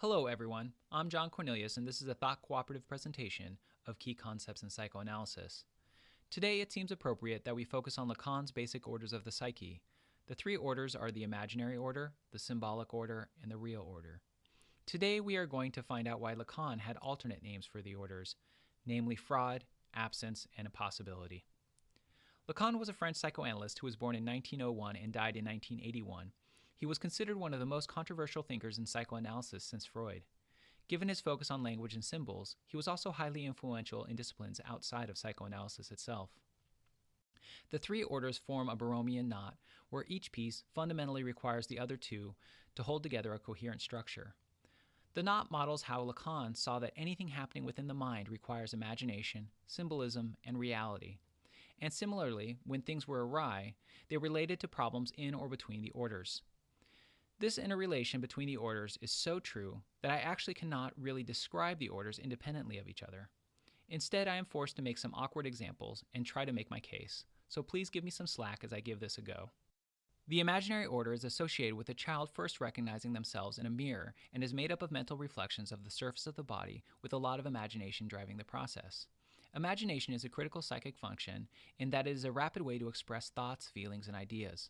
Hello, everyone. I'm John Cornelius, and this is a thought cooperative presentation of key concepts in psychoanalysis. Today, it seems appropriate that we focus on Lacan's basic orders of the psyche. The three orders are the imaginary order, the symbolic order, and the real order. Today, we are going to find out why Lacan had alternate names for the orders, namely fraud, absence, and impossibility. Lacan was a French psychoanalyst who was born in 1901 and died in 1981. He was considered one of the most controversial thinkers in psychoanalysis since Freud. Given his focus on language and symbols, he was also highly influential in disciplines outside of psychoanalysis itself. The three orders form a Borromean knot, where each piece fundamentally requires the other two to hold together a coherent structure. The knot models how Lacan saw that anything happening within the mind requires imagination, symbolism, and reality. And similarly, when things were awry, they related to problems in or between the orders. This interrelation between the orders is so true that I actually cannot really describe the orders independently of each other. Instead, I am forced to make some awkward examples and try to make my case, so please give me some slack as I give this a go. The imaginary order is associated with a child first recognizing themselves in a mirror and is made up of mental reflections of the surface of the body with a lot of imagination driving the process. Imagination is a critical psychic function in that it is a rapid way to express thoughts, feelings, and ideas.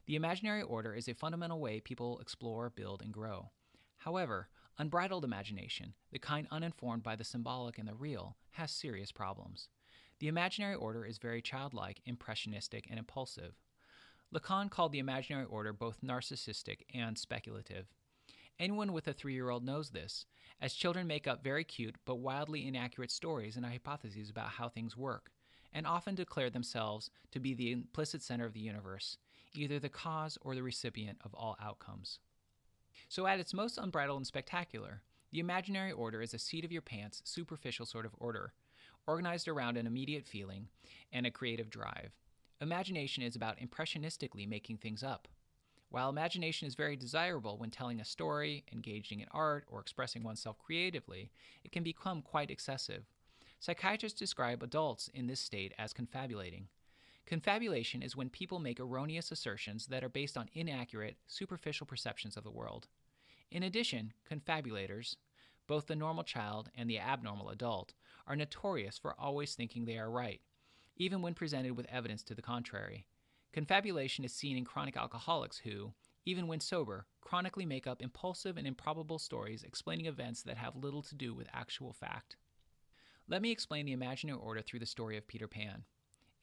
The imaginary order is a fundamental way people explore, build, and grow. However, unbridled imagination, the kind uninformed by the symbolic and the real, has serious problems. The imaginary order is very childlike, impressionistic, and impulsive. Lacan called the imaginary order both narcissistic and speculative. Anyone with a 3-year-old knows this, as children make up very cute but wildly inaccurate stories and hypotheses about how things work, and often declare themselves to be the implicit center of the universe, either the cause or the recipient of all outcomes. So at its most unbridled and spectacular, the imaginary order is a seat-of-your-pants, superficial sort of order, organized around an immediate feeling and a creative drive. Imagination is about impressionistically making things up. While imagination is very desirable when telling a story, engaging in art, or expressing oneself creatively, it can become quite excessive. Psychiatrists describe adults in this state as confabulating. Confabulation is when people make erroneous assertions that are based on inaccurate, superficial perceptions of the world. In addition, confabulators, both the normal child and the abnormal adult, are notorious for always thinking they are right, even when presented with evidence to the contrary. Confabulation is seen in chronic alcoholics who, even when sober, chronically make up impulsive and improbable stories explaining events that have little to do with actual fact. Let me explain the imaginary order through the story of Peter Pan.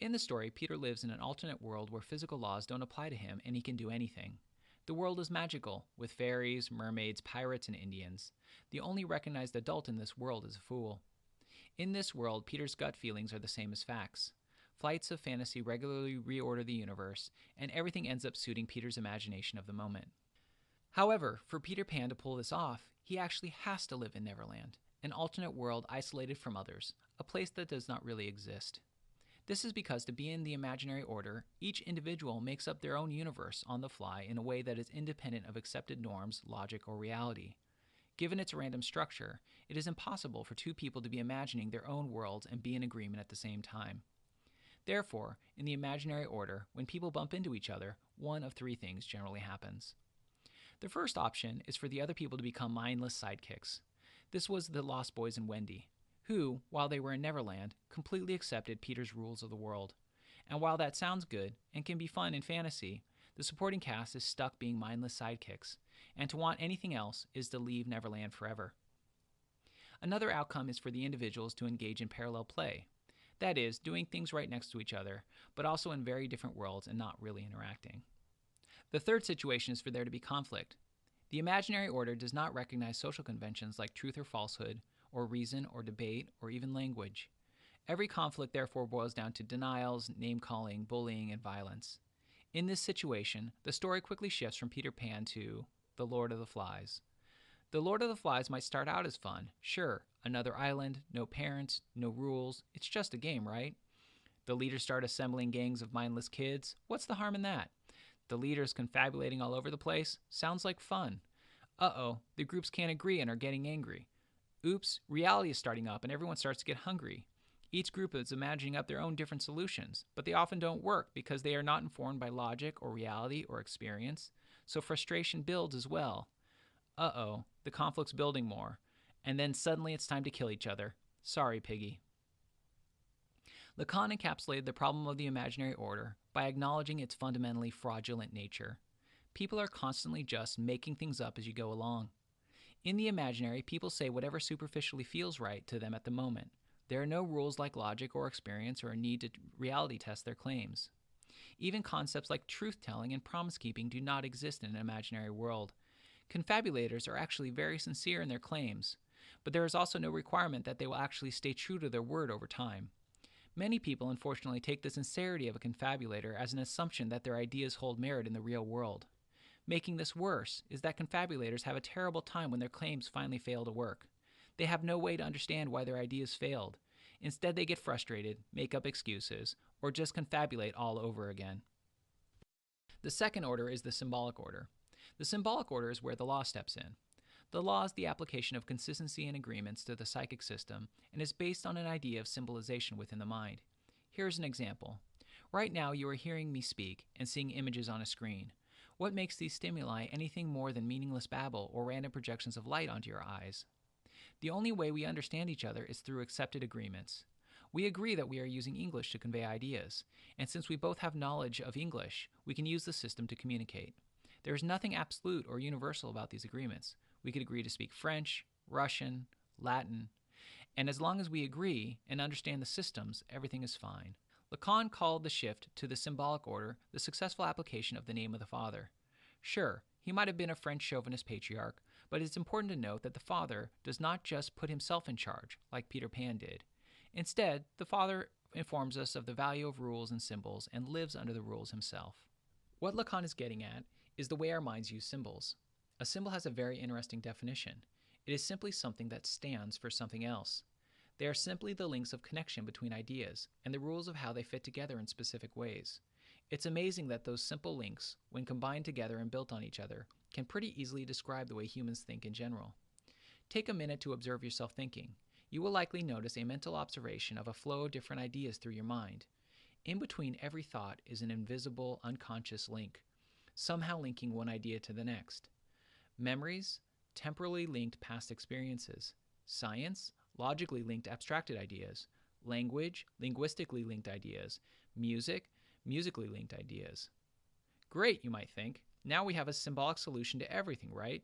In the story, Peter lives in an alternate world where physical laws don't apply to him and he can do anything. The world is magical, with fairies, mermaids, pirates, and Indians. The only recognized adult in this world is a fool. In this world, Peter's gut feelings are the same as facts. Flights of fantasy regularly reorder the universe, and everything ends up suiting Peter's imagination of the moment. However, for Peter Pan to pull this off, he actually has to live in Neverland, an alternate world isolated from others, a place that does not really exist. This is because to be in the imaginary order, each individual makes up their own universe on the fly in a way that is independent of accepted norms, logic, or reality. Given its random structure, it is impossible for two people to be imagining their own worlds and be in agreement at the same time. Therefore, in the imaginary order, when people bump into each other, one of three things generally happens. The first option is for the other people to become mindless sidekicks. This was the Lost Boys and Wendy, who, while they were in Neverland, completely accepted Peter's rules of the world. And while that sounds good and can be fun in fantasy, the supporting cast is stuck being mindless sidekicks, and to want anything else is to leave Neverland forever. Another outcome is for the individuals to engage in parallel play. That is, doing things right next to each other, but also in very different worlds and not really interacting. The third situation is for there to be conflict. The imaginary order does not recognize social conventions like truth or falsehood, or reason or debate, or even language. Every conflict therefore boils down to denials, name-calling, bullying, and violence. In this situation, the story quickly shifts from Peter Pan to The Lord of the Flies. The Lord of the Flies might start out as fun. Sure, another island, no parents, no rules, it's just a game, right? The leaders start assembling gangs of mindless kids. What's the harm in that? The leaders confabulating all over the place? Sounds like fun. Uh-oh, the groups can't agree and are getting angry. Oops, reality is starting up and everyone starts to get hungry. Each group is imagining up their own different solutions, but they often don't work because they are not informed by logic or reality or experience, so frustration builds as well. Uh-oh, the conflict's building more, and then suddenly it's time to kill each other. Sorry, piggy. Lacan encapsulated the problem of the imaginary order by acknowledging its fundamentally fraudulent nature. People are constantly just making things up as you go along. In the imaginary, people say whatever superficially feels right to them at the moment. There are no rules like logic or experience or a need to reality test their claims. Even concepts like truth-telling and promise-keeping do not exist in an imaginary world. Confabulators are actually very sincere in their claims, but there is also no requirement that they will actually stay true to their word over time. Many people, unfortunately, take the sincerity of a confabulator as an assumption that their ideas hold merit in the real world. Making this worse is that confabulators have a terrible time when their claims finally fail to work. They have no way to understand why their ideas failed. Instead, they get frustrated, make up excuses, or just confabulate all over again. The second order is the symbolic order. The symbolic order is where the law steps in. The law is the application of consistency and agreements to the psychic system and is based on an idea of symbolization within the mind. Here's an example. Right now, you are hearing me speak and seeing images on a screen. What makes these stimuli anything more than meaningless babble or random projections of light onto your eyes? The only way we understand each other is through accepted agreements. We agree that we are using English to convey ideas, and since we both have knowledge of English, we can use the system to communicate. There is nothing absolute or universal about these agreements. We could agree to speak French, Russian, Latin, and as long as we agree and understand the systems, everything is fine. Lacan called the shift to the symbolic order the successful application of the name of the father. Sure, he might have been a French chauvinist patriarch, but it's important to note that the father does not just put himself in charge, like Peter Pan did. Instead, the father informs us of the value of rules and symbols and lives under the rules himself. What Lacan is getting at is the way our minds use symbols. A symbol has a very interesting definition. It is simply something that stands for something else. They are simply the links of connection between ideas and the rules of how they fit together in specific ways. It's amazing that those simple links, when combined together and built on each other, can pretty easily describe the way humans think in general. Take a minute to observe yourself thinking. You will likely notice a mental observation of a flow of different ideas through your mind. In between every thought is an invisible, unconscious link, somehow linking one idea to the next. Memories, temporally linked past experiences. Science, logically linked abstracted ideas. Language, linguistically linked ideas. Music, musically linked ideas. Great, you might think. Now we have a symbolic solution to everything, right?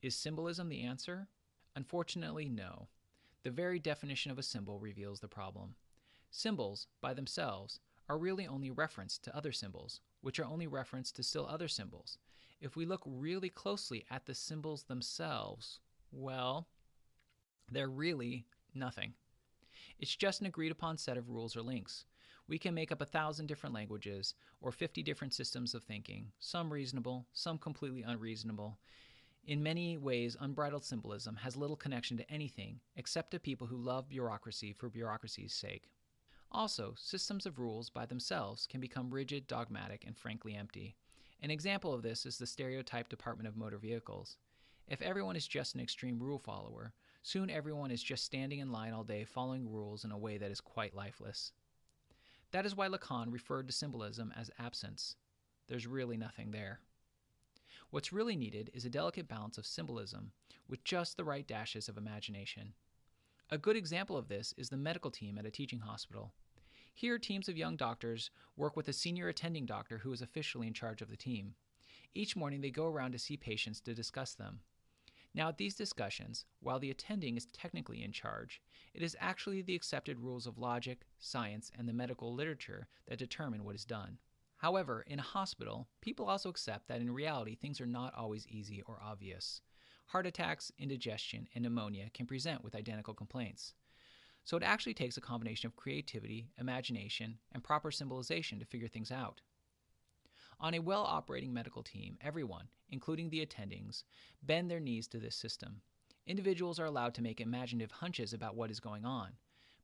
Is symbolism the answer? Unfortunately, no. The very definition of a symbol reveals the problem. Symbols, by themselves, are really only reference to other symbols, which are only reference to still other symbols. If we look really closely at the symbols themselves, well, they're really nothing. It's just an agreed upon set of rules or links. We can make up 1,000 different languages or 50 different systems of thinking, some reasonable, some completely unreasonable. In many ways, unbridled symbolism has little connection to anything except to people who love bureaucracy for bureaucracy's sake. Also, systems of rules by themselves can become rigid, dogmatic, and frankly empty. An example of this is the stereotyped Department of Motor Vehicles. If everyone is just an extreme rule follower, soon everyone is just standing in line all day following rules in a way that is quite lifeless. That is why Lacan referred to symbolism as absence. There's really nothing there. What's really needed is a delicate balance of symbolism with just the right dashes of imagination. A good example of this is the medical team at a teaching hospital. Here, teams of young doctors work with a senior attending doctor who is officially in charge of the team. Each morning they go around to see patients to discuss them. Now, at these discussions, while the attending is technically in charge, it is actually the accepted rules of logic, science, and the medical literature that determine what is done. However, in a hospital, people also accept that in reality things are not always easy or obvious. Heart attacks, indigestion, and pneumonia can present with identical complaints. So it actually takes a combination of creativity, imagination, and proper symbolization to figure things out. On a well-operating medical team, everyone, including the attendings, bend their knees to this system. Individuals are allowed to make imaginative hunches about what is going on,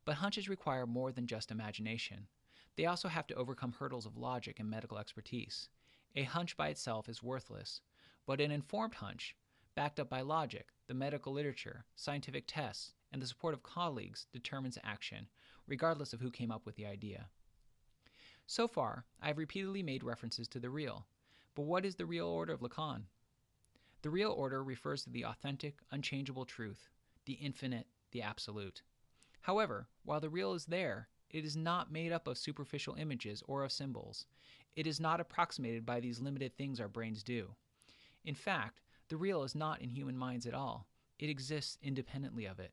but hunches require more than just imagination. They also have to overcome hurdles of logic and medical expertise. A hunch by itself is worthless, but an informed hunch, backed up by logic, the medical literature, scientific tests, and the support of colleagues, determines action, regardless of who came up with the idea. So far, I have repeatedly made references to the real, but what is the real order of Lacan? The real order refers to the authentic, unchangeable truth, the infinite, the absolute. However, while the real is there, it is not made up of superficial images or of symbols. It is not approximated by these limited things our brains do. In fact, the real is not in human minds at all. It exists independently of it.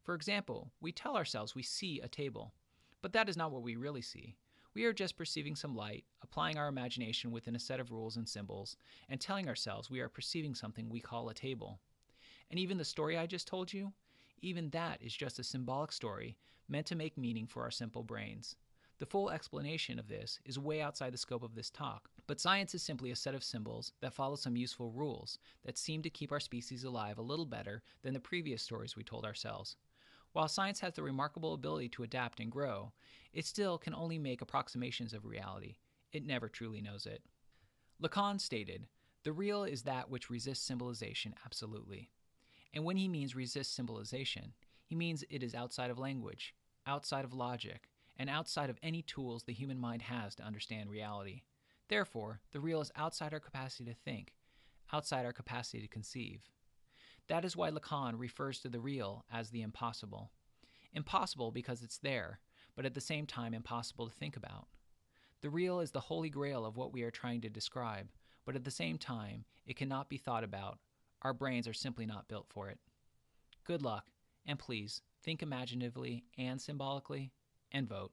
For example, we tell ourselves we see a table, but that is not what we really see. We are just perceiving some light, applying our imagination within a set of rules and symbols, and telling ourselves we are perceiving something we call a table. And even the story I just told you, even that is just a symbolic story meant to make meaning for our simple brains. The full explanation of this is way outside the scope of this talk, but science is simply a set of symbols that follow some useful rules that seem to keep our species alive a little better than the previous stories we told ourselves. While science has the remarkable ability to adapt and grow, it still can only make approximations of reality. It never truly knows it. Lacan stated, "The real is that which resists symbolization absolutely." And when he means resists symbolization, he means it is outside of language, outside of logic, and outside of any tools the human mind has to understand reality. Therefore, the real is outside our capacity to think, outside our capacity to conceive. That is why Lacan refers to the real as the impossible. Impossible because it's there, but at the same time impossible to think about. The real is the holy grail of what we are trying to describe, but at the same time, it cannot be thought about. Our brains are simply not built for it. Good luck, and please think imaginatively and symbolically, and vote.